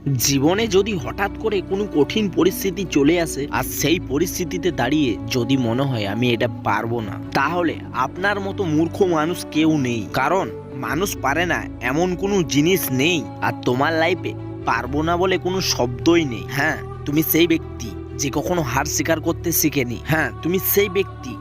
জীবনে যদি হঠাৎ করে কোনো কঠিন পরিস্থিতি চলে আসে আর সেই পরিস্থিতিতে দাঁড়িয়ে যদি মনে হয় আমি এটা পারবো না, তাহলে আপনার মতো মূর্খ মানুষ কেউ নেই। কারণ মানুষ পারে না এমন কোনো জিনিস নেই, আর তোমার লাইফে পারবো না বলে কোনো শব্দই নেই। হ্যাঁ, তুমি সেই ব্যক্তি যে কখনো হার স্বীকার করতে শিখেনি। হ্যাঁ, তুমি সেই ব্যক্তি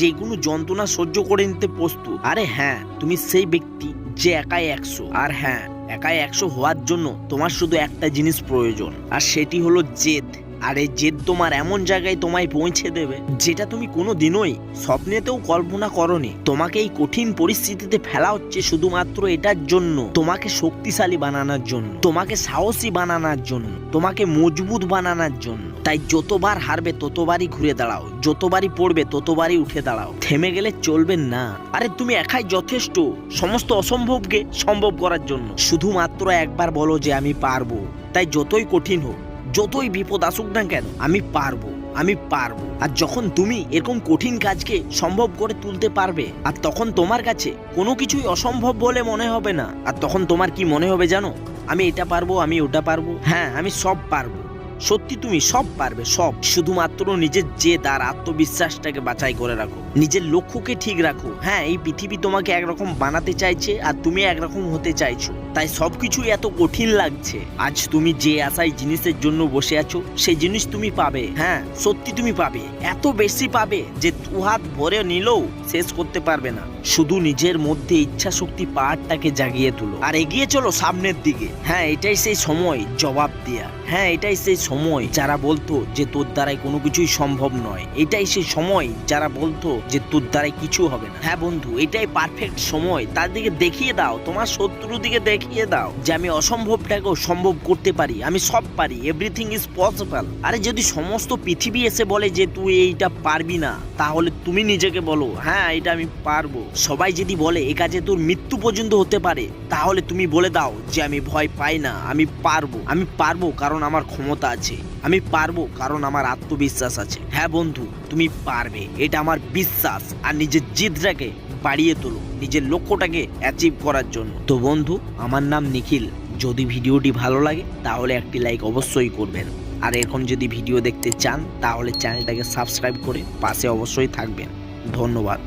যে কোনো যন্ত্রণা সহ্য করে নিতে প্রস্তুত। আরে হ্যাঁ, তুমি সেই ব্যক্তি যে একাই 100। আর হ্যাঁ, একাই 100 হওয়ার জন্য তোমার শুধু একটা জিনিস প্রয়োজন, আর সেটি হলো জেদ। আর এই জেদ তোমার এমন জায়গায় তোমায় পৌঁছে দেবে যেটা তুমি কোনো দিনই স্বপ্নেতেও কল্পনা করনি। তোমাকে এই কঠিন পরিস্থিতিতে ফেলা হচ্ছে শুধুমাত্র এটার জন্য, তোমাকে শক্তিশালী বানানোর জন্য, তোমাকে সাহসী বানানোর জন্য, তোমাকে মজবুত বানানোর জন্য। তাই যতবার হারবে ততবারই ঘুরে দাঁড়াও, যতবারই পড়বে ততবারই উঠে দাঁড়াও। থেমে গেলে চলবে না। আরে তুমি একাই যথেষ্ট সমস্ত অসম্ভবকে সম্ভব করার জন্য। শুধুমাত্র একবার বলো যে আমি পারবো। তাই যতই কঠিন হোক, যতই বিপদ আসুক না কেন, আমি পারবো, আমি পারবো। আর যখন তুমি এরকম কঠিন কাজকে সম্ভব করে তুলতে পারবে, আর তখন তোমার কাছে কোনো কিছুই অসম্ভব বলে মনে হবে না। আর তখন তোমার কি মনে হবে জানো? আমি এটা পারবো, আমি ওটা পারবো, হ্যাঁ আমি সব পারবো। সত্যি তুমি সব পারবে, সব। শুধুমাত্র নিজের জেদ আর আত্মবিশ্বাসটাকে বাছাই করে রাখো, নিজের লক্ষ্যকে ঠিক রাখো। হ্যাঁ, এই পৃথিবী তোমাকে একরকম বানাতে চাইছে আর তুমি একরকম হতে চাইছো, তাই সবকিছুই এত কঠিন লাগছে। আজ তুমি যে আশায় জিনিসের জন্য বসে আছো, সেই জিনিস তুমি পাবে। হ্যাঁ সত্যি তুমি পাবে, এত বেশি পাবে যে দুহাত ভরে নিলেও শেষ করতে পারবে না। শুধু নিজের মধ্যে ইচ্ছা শক্তি পাহাড়টাকে জাগিয়ে তুলো আর এগিয়ে চলো সামনের দিকে। হ্যাঁ, এটাই সেই সময় জবাব দেয়া। হ্যাঁ, এটাই সেই সময় যারা বলতো যে তোর দ্বারাই কোনো কিছুই সম্ভব নয়। এটাই সেই সময় যারা বলতো যে তোর দ্বারাই কিছু হবে না। হ্যাঁ বন্ধু, এটাই পারফেক্ট সময়। তার দিকে দেখিয়ে দাও, তোমার শত্রুর দিকে দেখিয়ে দাও যে আমি অসম্ভবটাকেও সম্ভব করতে পারি, আমি সব পারি, এভরিথিং ইজ পসিবল। আরে যদি সমস্ত পৃথিবী এসে বলে যে তুই এইটা পারবি না, তাহলে তুমি নিজেকে বলো হ্যাঁ এটা আমি পারবো। সবাই যদি বলে এ কাজে তোর মৃত্যু পর্যন্ত হতে পারে, তাহলে তুমি বলে দাও যে আমি ভয় পাই না, আমি পারবো। আমি পারবো কারণ আমার ক্ষমতা আছে, আমি পারবো কারণ আমার আত্মবিশ্বাস আছে। হ্যাঁ বন্ধু, তুমি পারবে, এটা আমার বিশ্বাস। আর নিজের জিদটাকে বাড়িয়ে তোলো নিজের লক্ষ্যটাকে অ্যাচিভ করার জন্য। তো বন্ধু, আমার নাম নিখিল। যদি ভিডিওটি ভালো লাগে তাহলে একটি লাইক অবশ্যই করবেন। আর এখন যদি ভিডিও দেখতে চান তাহলে চ্যানেলটাকে সাবস্ক্রাইব করে পাশে অবশ্যই থাকবেন। ধন্যবাদ।